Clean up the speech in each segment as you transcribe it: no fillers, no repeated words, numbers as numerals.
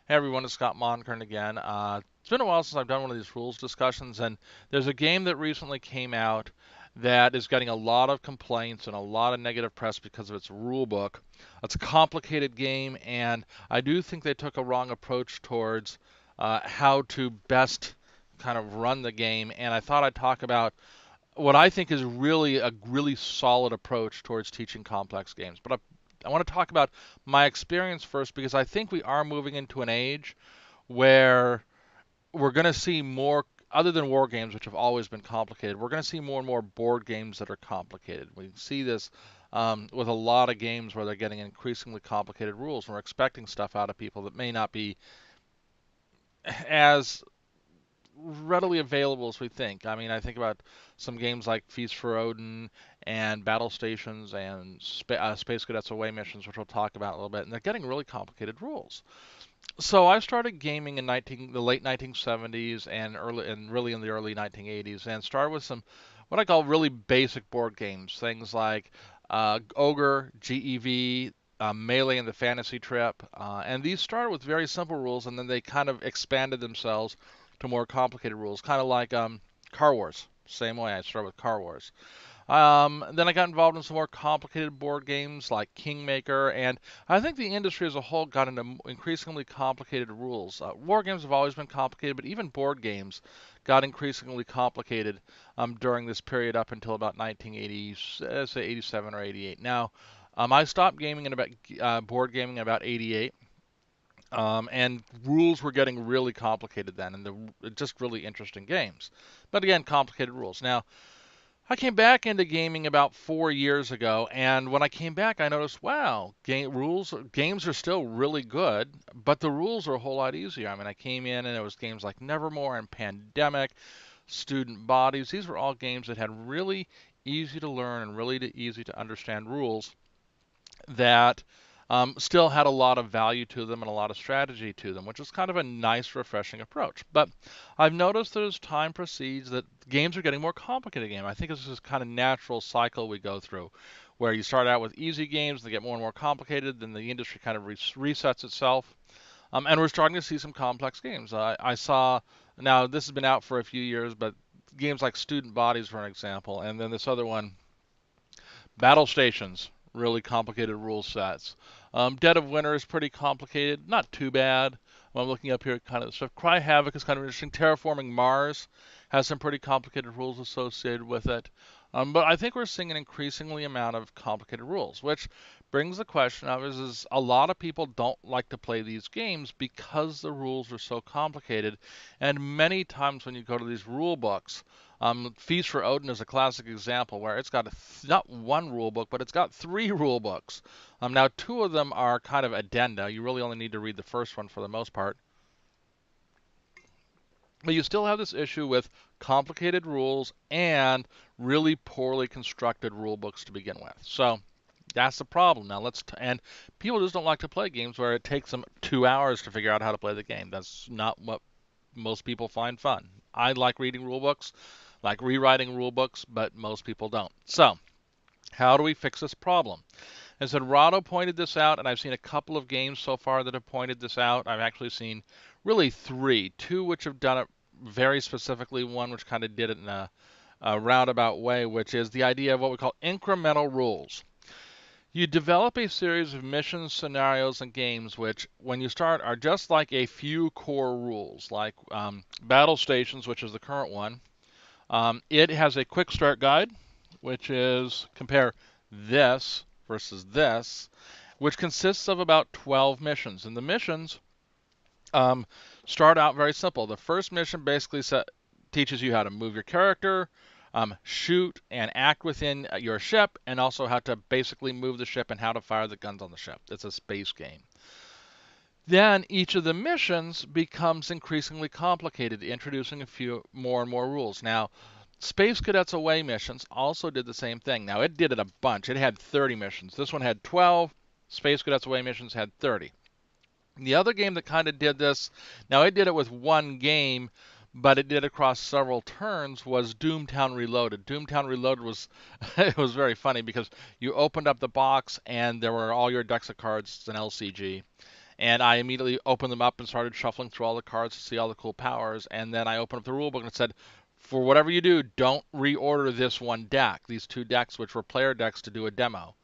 Hey everyone, it's Scott Monkern again. It's been a while since I've done one of these rules discussions, and there's a game that recently came out that is getting a lot of complaints and a lot of negative press because of its rule book. It's a complicated game, and I do think they took a wrong approach towards how to best kind of run the game, and I thought I'd talk about what I think is really a really solid approach towards teaching complex games. But I want to talk about my experience first because I think we are moving into an age where we're going to see more, other than war games, which have always been complicated, we're going to see more and more board games that are complicated. We see this with a lot of games where they're getting increasingly complicated rules, and we're expecting stuff out of people that may not be as readily available as we think. I mean, I think about some games like Feast for Odin and Battle Stations and Space Cadets Away missions, which we'll talk about in a little bit, and they're getting really complicated rules. So I started gaming in the late 1970s and really in the early 1980s, and started with some what I call really basic board games, things like Ogre, GEV. Melee and the Fantasy Trip, and these started with very simple rules, and then they kind of expanded themselves to more complicated rules, kind of like Car Wars. Same way, I started with Car Wars. Then I got involved in some more complicated board games like Kingmaker, and I think the industry as a whole got into increasingly complicated rules. War games have always been complicated, but even board games got increasingly complicated during this period up until about 1980, say 87 or 88. Now, I stopped gaming in about board gaming in about 88. And rules were getting really complicated then, and just really interesting games. But again, complicated rules. Now, I came back into gaming about 4 years ago, and when I came back, I noticed, wow, games are still really good, but the rules are a whole lot easier. I mean, I came in and it was games like Nevermore and Pandemic, Student Bodies. These were all games that had really easy to learn and really easy to understand rules that still had a lot of value to them and a lot of strategy to them, which is kind of a nice, refreshing approach. But I've noticed that as time proceeds, that games are getting more complicated. Game. I think this is kind of natural cycle we go through, where you start out with easy games, they get more and more complicated, then the industry kind of resets itself, and we're starting to see some complex games. I saw now this has been out for a few years, but games like Student Bodies, for an example, and then this other one Battle stations, really complicated rule sets. Dead of Winter is pretty complicated, not too bad. I'm looking up here, kind of stuff. Cry Havoc is kind of interesting. Terraforming Mars has some pretty complicated rules associated with it. But I think we're seeing an increasingly amount of complicated rules, which brings the question up is a lot of people don't like to play these games because the rules are so complicated. And many times when you go to these rule books, Feast for Odin is a classic example where it's got not one rule book, but it's got three rule books. Now, two of them are kind of addenda. You really only need to read the first one for the most part. But you still have this issue with complicated rules and really poorly constructed rule books to begin with. So that's the problem. Now and people just don't like to play games where it takes them 2 hours to figure out how to play the game. That's not what most people find fun. I like reading rule books, like rewriting rule books, but most people don't. So how do we fix this problem? As Rado pointed this out, and I've seen a couple of games so far that have pointed this out. I've actually seen really three, two which have done it very specifically, one which kind of did it in a roundabout way, which is the idea of what we call incremental rules. You develop a series of missions, scenarios, and games which, when you start, are just like a few core rules, like Battle Stations, which is the current one. It has a quick start guide, which is compare this versus this, which consists of about 12 missions. And the missions start out very simple. The first mission basically teaches you how to move your character, shoot and act within your ship, and also how to basically move the ship and how to fire the guns on the ship. It's a space game. Then each of the missions becomes increasingly complicated, introducing a few more and more rules. Now, Space Cadets Away missions also did the same thing. Now, it did it a bunch. It had 30 missions. This one had 12. Space Cadets Away missions had 30. The other game that kind of did this, now it did it with one game, but it did across several turns, was Doomtown Reloaded. Doomtown Reloaded was it was very funny because you opened up the box and there were all your decks of cards. It's an LCG, And I immediately opened them up and started shuffling through all the cards to see all the cool powers. And then I opened up the rule book and it said, for whatever you do, don't reorder this one deck, these two decks, which were player decks, to do a demo.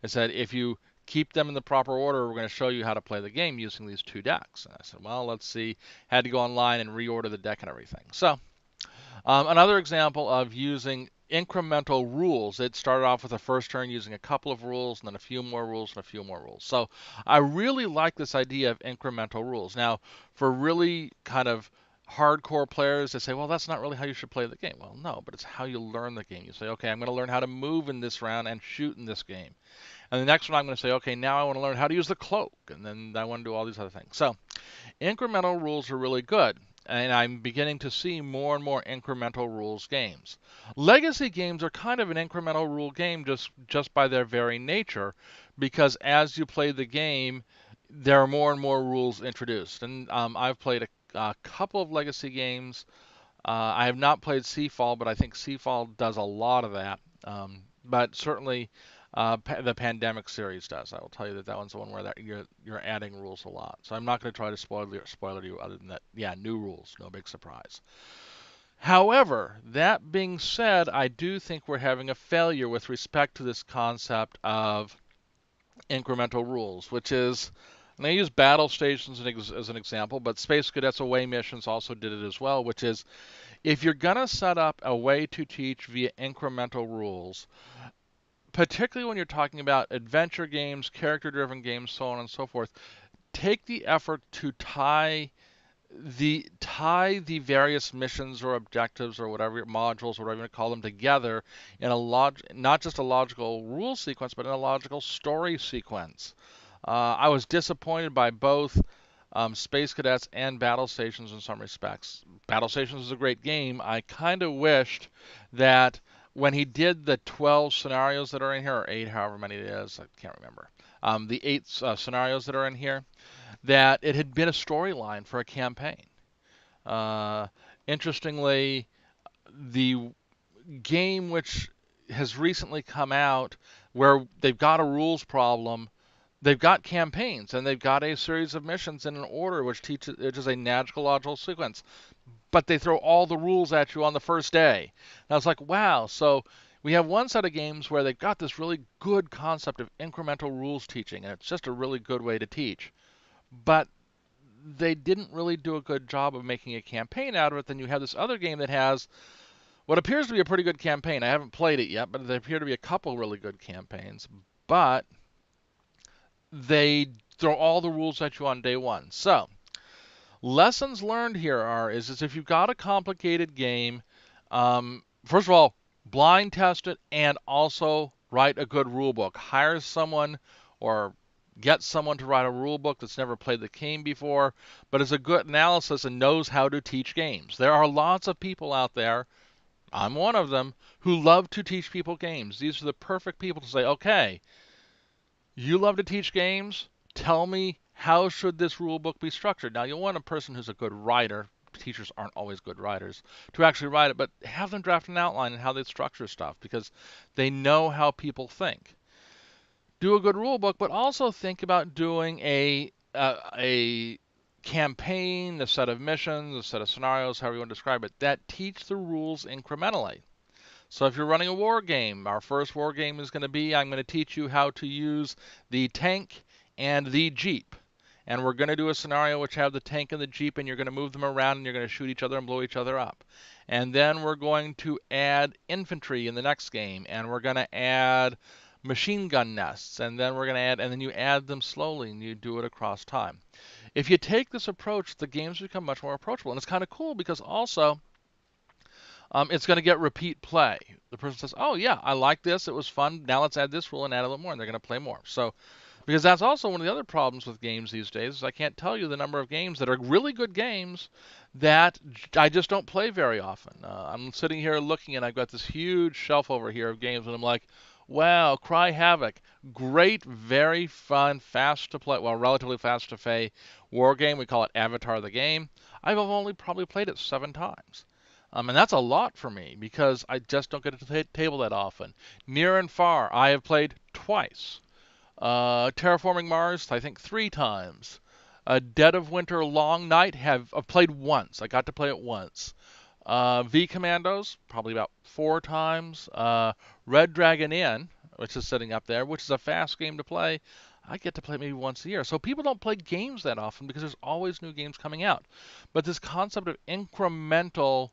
It said, if you keep them in the proper order, we're going to show you how to play the game using these two decks. And I said, well, let's see. Had to go online and reorder the deck and everything. So another example of using incremental rules. It started off with the first turn using a couple of rules, and then a few more rules, and a few more rules. So I really like this idea of incremental rules. Now, for really kind of hardcore players, they say, well, that's not really how you should play the game. Well, no, but it's how you learn the game. You say, okay, I'm going to learn how to move in this round and shoot in this game. And the next one, I'm going to say, okay, now I want to learn how to use the cloak, and then I want to do all these other things. So incremental rules are really good, and I'm beginning to see more and more incremental rules games. Legacy games are kind of an incremental rule game just by their very nature, because as you play the game, there are more and more rules introduced. And I've played a couple of legacy games. I have not played Seafall, but I think Seafall does a lot of that. But certainly, the Pandemic series does. I will tell you that that one's the one where you're adding rules a lot. So I'm not going to try to spoil it to you other than that. Yeah, new rules, no big surprise. However, that being said, I do think we're having a failure with respect to this concept of incremental rules, which is, and I use battle stations as an example, but Space Cadets Away missions also did it as well, which is if you're going to set up a way to teach via incremental rules, particularly when you're talking about adventure games, character-driven games, so on and so forth, take the effort to tie the various missions or objectives or whatever modules or whatever you want to call them together in not just a logical rule sequence, but in a logical story sequence. I was disappointed by both Space Cadets and Battle Stations in some respects. Battle Stations is a great game. I kind of wished that when he did the 12 scenarios that are in here, or 8, however many it is, I can't remember, the 8 scenarios that are in here, that it had been a storyline for a campaign. Uh, Interestingly, the game which has recently come out where they've got a rules problem, they've got campaigns and they've got a series of missions in an order which teaches it is a natural logical sequence, but they throw all the rules at you on the first day. And I was like, wow. So we have one set of games where they've got this really good concept of incremental rules teaching, and it's just a really good way to teach. But they didn't really do a good job of making a campaign out of it. Then you have this other game that has what appears to be a pretty good campaign. I haven't played it yet, but there appear to be a couple really good campaigns. But they throw all the rules at you on day one. So lessons learned here is if you've got a complicated game, first of all, blind test it and also write a good rule book. Hire someone or get someone to write a rule book that's never played the game before, but is a good analysis and knows how to teach games. There are lots of people out there, I'm one of them, who love to teach people games. These are the perfect people to say, okay, you love to teach games? Tell me, how should this rule book be structured? Now, you'll want a person who's a good writer. Teachers aren't always good writers to actually write it, but have them draft an outline and how they structure stuff because they know how people think. Do a good rule book, but also think about doing a campaign, a set of missions, a set of scenarios, however you want to describe it, that teach the rules incrementally. So if you're running a war game, our first war game is going to be, I'm going to teach you how to use the tank and the jeep. And we're going to do a scenario which have the tank and the jeep, and you're going to move them around, and you're going to shoot each other and blow each other up. And then we're going to add infantry in the next game, and we're going to add machine gun nests, and then we're going to add, and then you add them slowly, and you do it across time. If you take this approach, the games become much more approachable, and it's kind of cool because also it's going to get repeat play. The person says, oh, yeah, I like this. It was fun. Now let's add this rule and add a little more, and they're going to play more. So, because that's also one of the other problems with games these days is I can't tell you the number of games that are really good games that I just don't play very often. I'm sitting here looking, and I've got this huge shelf over here of games, and I'm like, wow, Cry Havoc. Great, very fun, fast to play, well, relatively fast to play war game. We call it Avatar the Game. I've only probably played it 7 times. And that's a lot for me because I just don't get to the table that often. Near and Far, I have played twice. Terraforming Mars, I think 3 times. Dead of Winter Long Night I've played once. I got to play it once. V Commandos, probably about 4 times. Red Dragon Inn, which is sitting up there, which is a fast game to play. I get to play maybe once a year. So people don't play games that often because there's always new games coming out. But this concept of incremental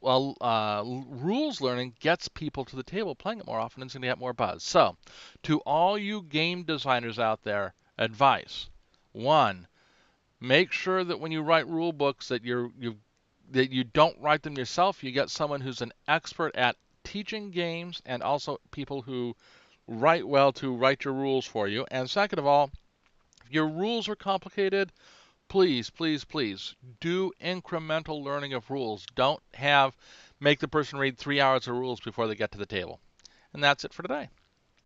rules learning gets people to the table playing it more often, and it's going to get more buzz. So, to all you game designers out there, advice: one, make sure that when you write rule books that you don't write them yourself. You get someone who's an expert at teaching games and also people who write well to write your rules for you. And second of all, if your rules are complicated, please, please, please do incremental learning of rules. Don't make the person read 3 hours of rules before they get to the table. And that's it for today.